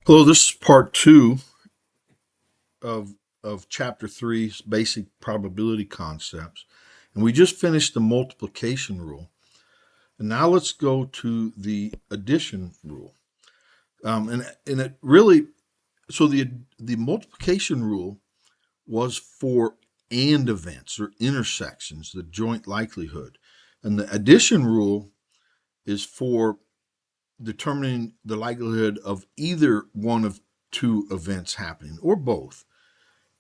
Hello, this is part two of, of chapter three's basic probability concepts. And we just finished the multiplication rule. And now let's go to the addition rule. And it really, so the multiplication rule was for and events or intersections, the joint likelihood. And the addition rule is for determining the likelihood of either one of two events happening or both.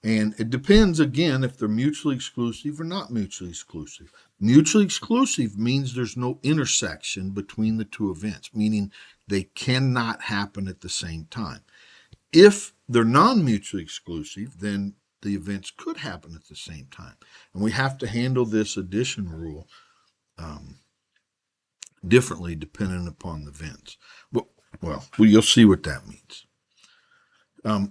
And it depends, again, if they're mutually exclusive or not mutually exclusive. Mutually exclusive means there's no intersection between the two events, meaning they cannot happen at the same time. If they're non-mutually exclusive, then the events could happen at the same time. And we have to handle this addition rule differently depending upon the events. Well, you'll see what that means.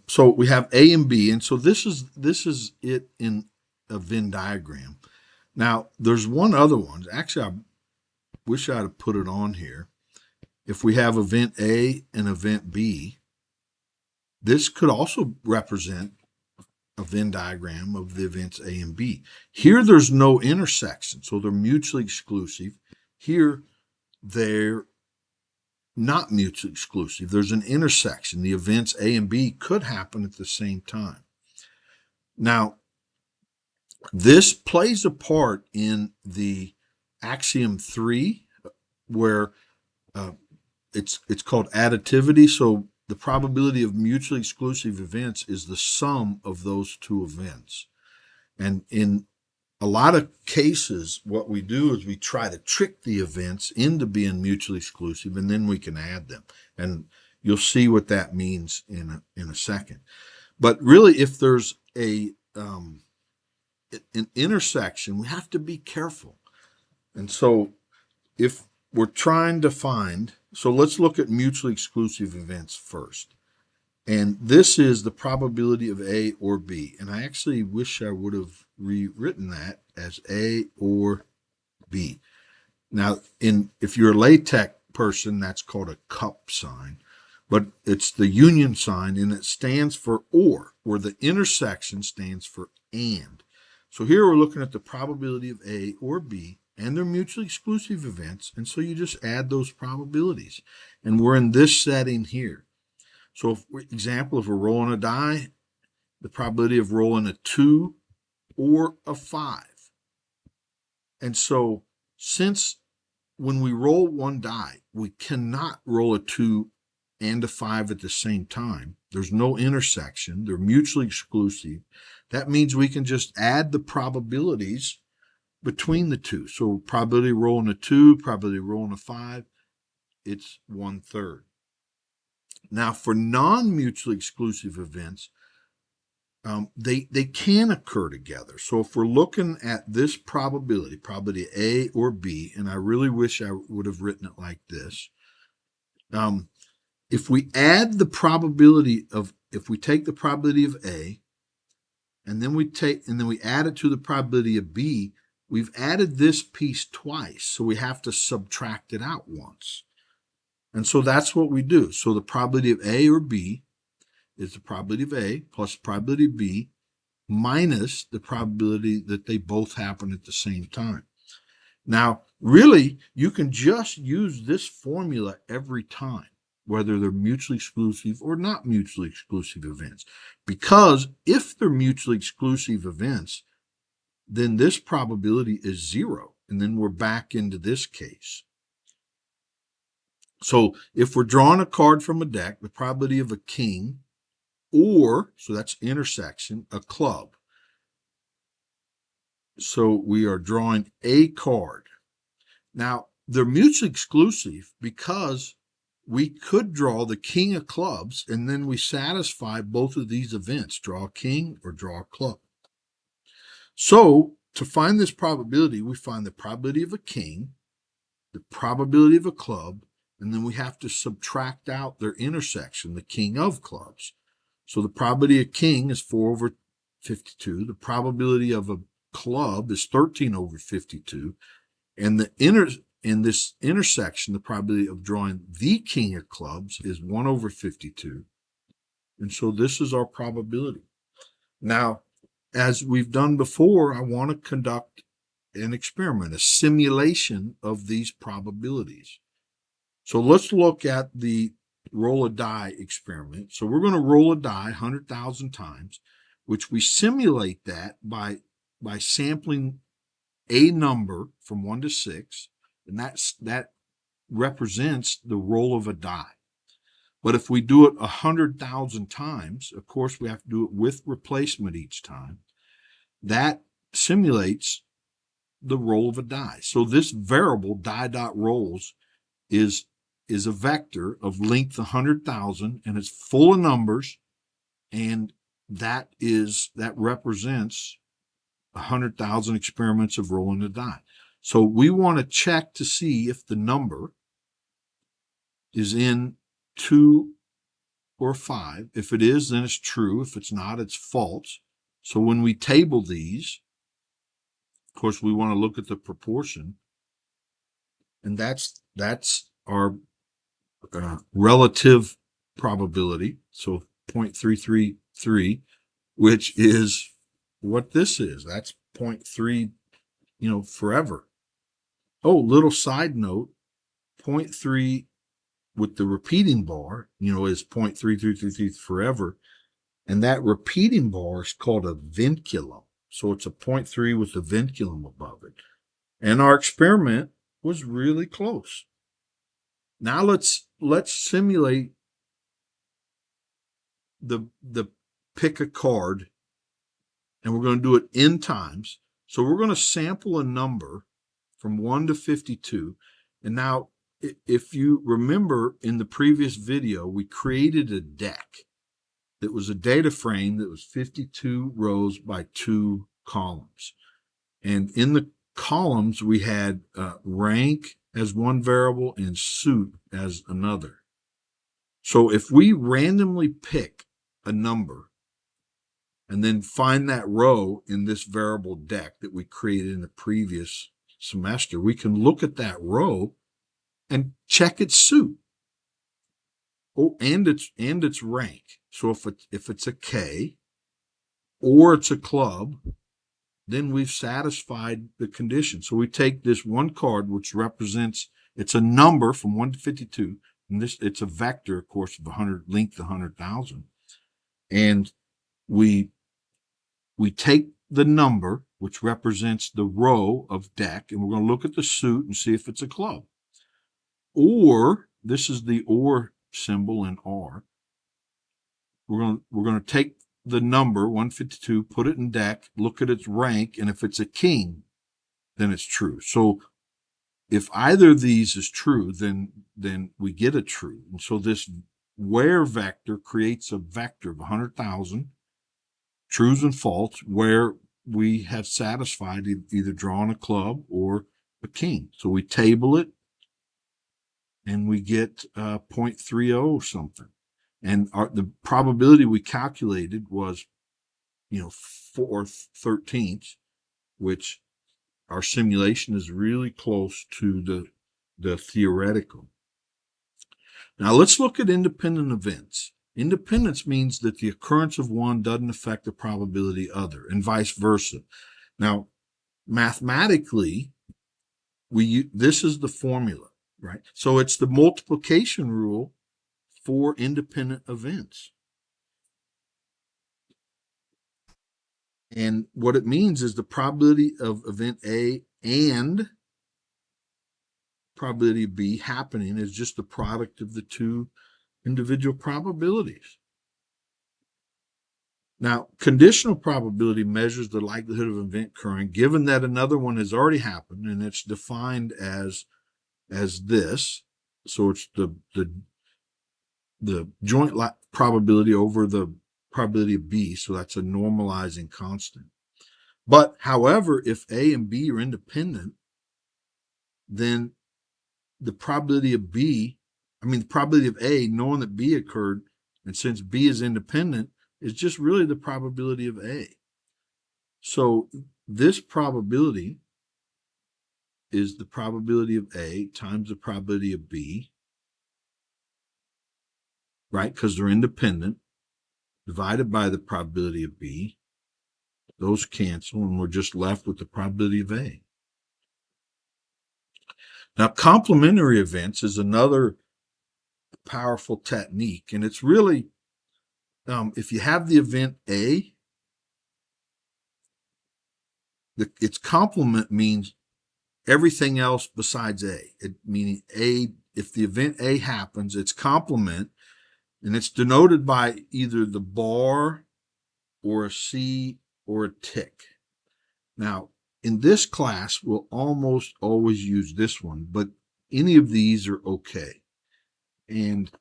So we have A and B, and so this is it in a Venn diagram. Now there's one other one. Actually, I wish I'd have put it on here. If we have event A and event B, this could also represent a Venn diagram of the events A and B. Here there's no intersection, so they're mutually exclusive. Here they're not mutually exclusive. There's an intersection. The events A and B could happen at the same time. Now, this plays a part in the axiom 3, where it's called additivity. So the probability of mutually exclusive events is the sum of those two events. And in a lot of cases, what we do is we try to trick the events into being mutually exclusive, and then we can add them. And you'll see what that means in a second. But really, if there's an intersection, we have to be careful. And so if we're trying to find, so let's look at mutually exclusive events first. And this is the probability of A or B. And I actually wish I would have rewritten that as A or B. Now, if you're a LaTeX person, that's called a cup sign. But it's the union sign, and it stands for or, where the intersection stands for and. So here we're looking at the probability of A or B, and they're mutually exclusive events. And so you just add those probabilities. And we're in this setting here. So, for example, if we're rolling a die, the probability of rolling a 2 or a 5. And so, since when we roll one die, we cannot roll a 2 and a 5 at the same time, there's no intersection, they're mutually exclusive. That means we can just add the probabilities between the two. So, probability of rolling a 2, probability of rolling a 5, it's 1/3. Now, for non-mutually exclusive events, they can occur together. So if we're looking at this probability A or B, and I really wish I would have written it like this. If we add the probability of, if we take the probability of A, and then we add it to the probability of B, we've added this piece twice, so we have to subtract it out once. And so that's what we do. So the probability of A or B is the probability of A plus the probability of B minus the probability that they both happen at the same time. Now, really, you can just use this formula every time, whether they're mutually exclusive or not mutually exclusive events. Because if they're mutually exclusive events, then this probability is 0. And then we're back into this case. So if we're drawing a card from a deck, the probability of a king, or, so that's intersection, a club. So we are drawing a card. Now, they're mutually exclusive because we could draw the king of clubs, and then we satisfy both of these events, draw a king or draw a club. So to find this probability, we find the probability of a king, the probability of a club, and then we have to subtract out their intersection, the king of clubs. So the probability of king is 4 over 52. The probability of a club is 13 over 52. And in this intersection, the probability of drawing the king of clubs is 1 over 52. And so this is our probability. Now, as we've done before, I want to conduct an experiment, a simulation of these probabilities. So let's look at the roll a die experiment. So we're going to roll a die 100,000 times, which we simulate that by sampling a number from 1 to 6, and that represents the roll of a die. But if we do it 100,000 times, of course, we have to do it with replacement each time. That simulates the roll of a die. So this variable die.rolls is a vector of length 100,000, and it's full of numbers, and that represents 100,000 experiments of rolling a die. So we want to check to see if the number is in 2 or 5. If it is, then it's true. If it's not, it's false. So when we table these, of course, we want to look at the proportion, and that's our relative probability. So 0.333, which is what this is. That's 0.3, forever. Oh, little side note, 0.3 with the repeating bar, is 0.3333 forever. And that repeating bar is called a vinculum. So it's a 0.3 with a vinculum above it. And our experiment was really close. Now let's simulate the pick a card, and we're going to do it n times. So we're going to sample a number from 1 to 52. And now, if you remember in the previous video, we created a deck that was a data frame that was 52 rows by 2 columns. And in the columns, we had rank as one variable and suit as another. So if we randomly pick a number and then find that row in this variable deck that we created in the previous semester, we can look at that row and check its suit. Oh, and its rank. So if it's a K or it's a club, then we've satisfied the condition. So we take this one card, which represents, it's a number from 1 to 52, and it's a vector, of course, of 100, length 100,000, and we take the number, which represents the row of deck, and we're going to look at the suit and see if it's a club. Or, this is the or symbol in R. We're going to take the number 152, put it in deck, look at its rank, and if it's a king, then it's true. So if either of these is true, then we get a true. And so this where vector creates a vector of 100,000 trues and false where we have satisfied either drawn a club or a king. So we table it, and we get 0.30 something. And the probability we calculated was, 4/13, which our simulation is really close to the theoretical. Now let's look at independent events. Independence means that the occurrence of one doesn't affect the probability of other, and vice versa. Now, mathematically, this is the formula, right? So it's the multiplication rule for independent events. And what it means is the probability of event A and probability of B happening is just the product of the two individual probabilities. Now, conditional probability measures the likelihood of an event occurring given that another one has already happened, and it's defined as this. So it's the joint probability over the probability of B, so that's a normalizing constant. But however, if A and B are independent, then the probability of the probability of A knowing that B occurred, and since B is independent, is just really the probability of A. So this probability is the probability of A times the probability of B, right? Because they're independent. divided by the probability of B. Those cancel, and we're just left with the probability of A. Now, complementary events is another powerful technique, and it's really, if you have the event A, its complement means everything else besides A. Meaning A, if the event A happens, its complement, and it's denoted by either the bar or a C or a tick. Now, in this class, we'll almost always use this one, but any of these are okay. And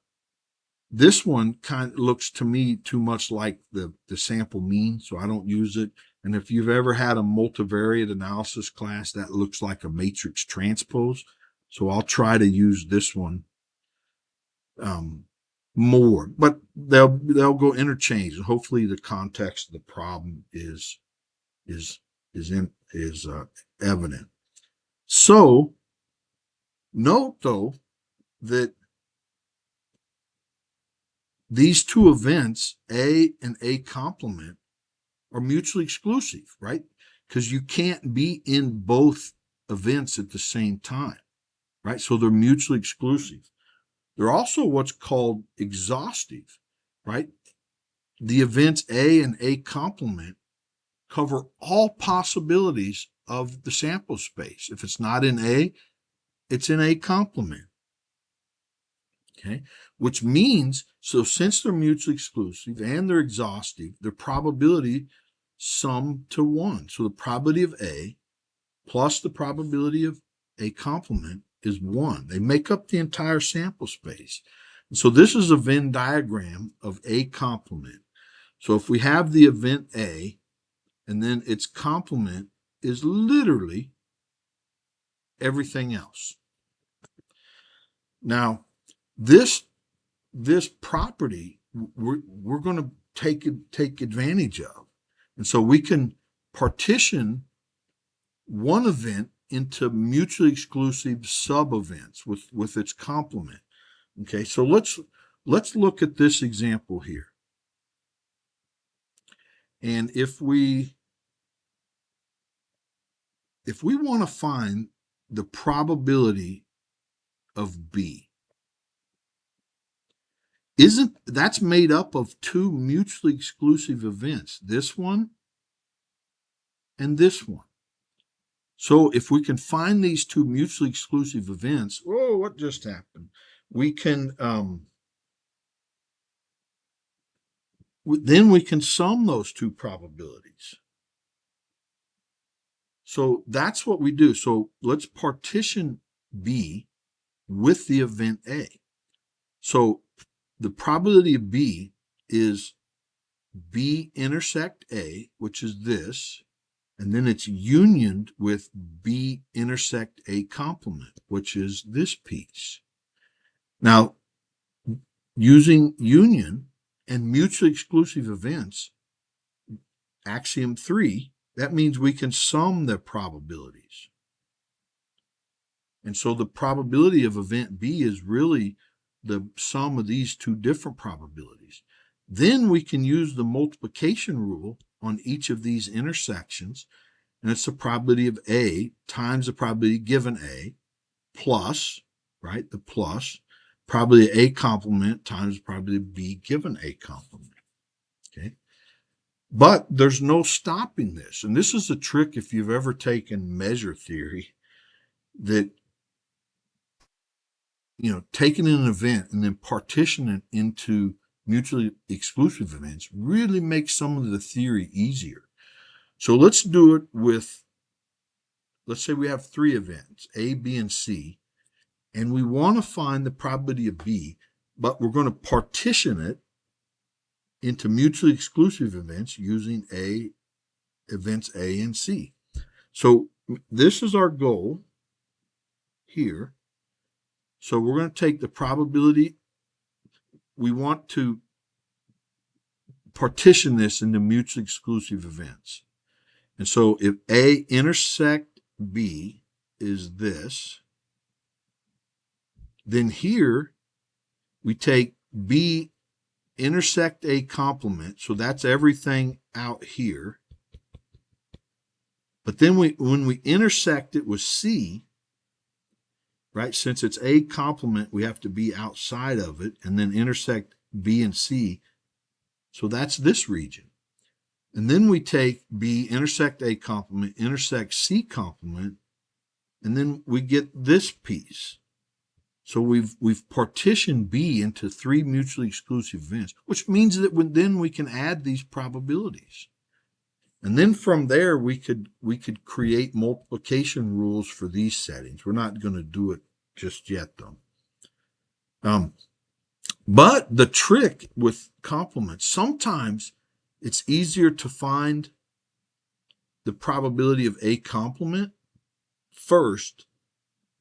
this one kind of looks to me too much like the sample mean, so I don't use it. And if you've ever had a multivariate analysis class, that looks like a matrix transpose. So I'll try to use this one more, but they'll go interchange, and hopefully the context of the problem is evident. So note though that these two events, A and A complement, are mutually exclusive, right? Because you can't be in both events at the same time, right? So they're mutually exclusive. They're also what's called exhaustive, right? The events A and A complement cover all possibilities of the sample space. If it's not in A, it's in A complement. Okay, which means, so since they're mutually exclusive and they're exhaustive, their probability sum to 1. So the probability of A plus the probability of A complement is 1. They make up the entire sample space. And so this is a Venn diagram of A complement. So if we have the event A, and then its complement is literally everything else. Now, this property we're going to take advantage of, and so we can partition one event into mutually exclusive sub-events with its complement. Okay, so let's look at this example here, and if we want to find the probability of B, that's made up of two mutually exclusive events, this one and this one. So if we can find these two mutually exclusive events, oh, what just happened? We can then we can sum those two probabilities. So that's what we do. So let's partition B with the event A. So the probability of B is B intersect A, which is this, and then it's unioned with B intersect A complement, which is this piece. Now, using union and mutually exclusive events, axiom 3, that means we can sum their probabilities. And so the probability of event B is really the sum of these two different probabilities. Then we can use the multiplication rule on each of these intersections, and it's the probability of A times the probability given A plus, right, the plus, probability of A complement times the probability of B given A complement. Okay. But there's no stopping this. And this is a trick if you've ever taken measure theory, that taking an event and then partitioning it into mutually exclusive events really makes some of the theory easier. So let's do it with, let's say we have 3 events, A, B, and C, and we want to find the probability of B, but we're going to partition it into mutually exclusive events using events A and C. So this is our goal here. So we're going to take the probability, we want to partition this into mutually exclusive events. And so if A intersect B is this, then here we take B intersect a complement, so that's everything out here. But then when we intersect it with C, right, since it's a complement, we have to be outside of it and then intersect B and C. So that's this region. And then we take B, intersect A complement, intersect C complement, and then we get this piece. So we've partitioned B into 3 mutually exclusive events, which means that then we can add these probabilities. And then from there we could create multiplication rules for these settings. We're not going to do it just yet though. But the trick with complements, sometimes it's easier to find the probability of a complement first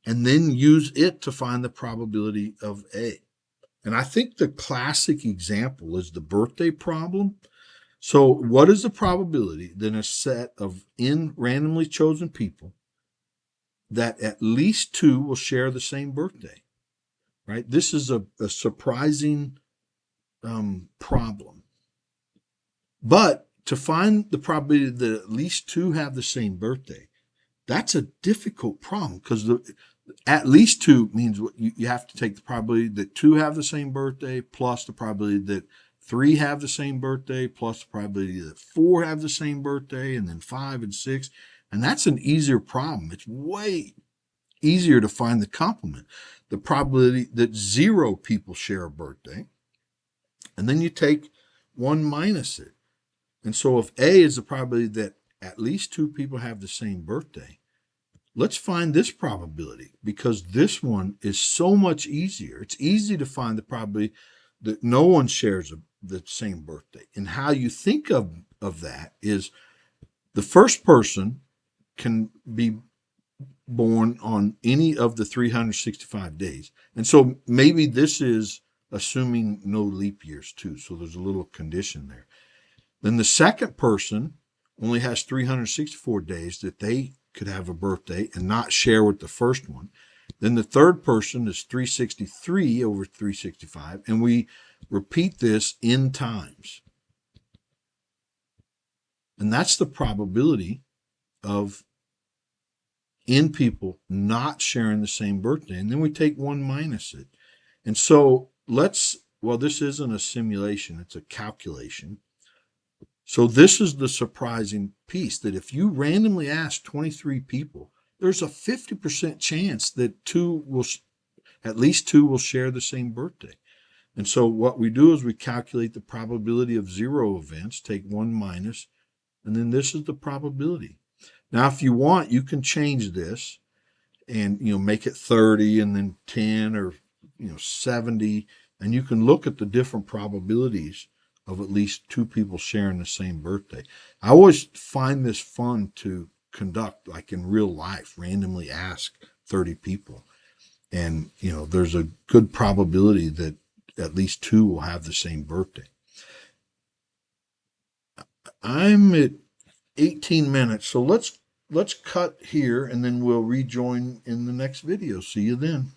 and then use it to find the probability of A. And I think the classic example is the birthday problem. So what is the probability that in a set of n randomly chosen people that at least 2 will share the same birthday? Right? This is a surprising problem. But to find the probability that at least 2 have the same birthday, that's a difficult problem because at least 2 means you have to take the probability that 2 have the same birthday plus the probability that 3 have the same birthday plus the probability that 4 have the same birthday, and then 5 and 6. And that's an easier problem. It's way easier to find the complement. The probability that 0 people share a birthday, and then you take 1 minus it. And so if A is the probability that at least 2 people have the same birthday, let's find this probability because this one is so much easier. It's easy to find the probability that no one shares the same birthday. And how you think of that is the first person can be born on any of the 365 days. And so maybe this is assuming no leap years too. So there's a little condition there. Then the second person only has 364 days that they could have a birthday and not share with the first one. Then the third person is 363 over 365, and we repeat this n times. And that's the probability of n people not sharing the same birthday. And then we take 1 minus it. And so well, this isn't a simulation, it's a calculation. So this is the surprising piece, that if you randomly ask 23 people, there's a 50% chance that at least 2 will share the same birthday. And so what we do is we calculate the probability of 0 events, take 1 minus, and then this is the probability. Now, if you want, you can change this and make it 30 and then 10 or 70, and you can look at the different probabilities of at least 2 people sharing the same birthday. I always find this fun to conduct, like in real life, randomly ask 30 people. And, there's a good probability that at least 2 will have the same birthday. I'm at 18 minutes, so let's cut here and then we'll rejoin in the next video. See you then.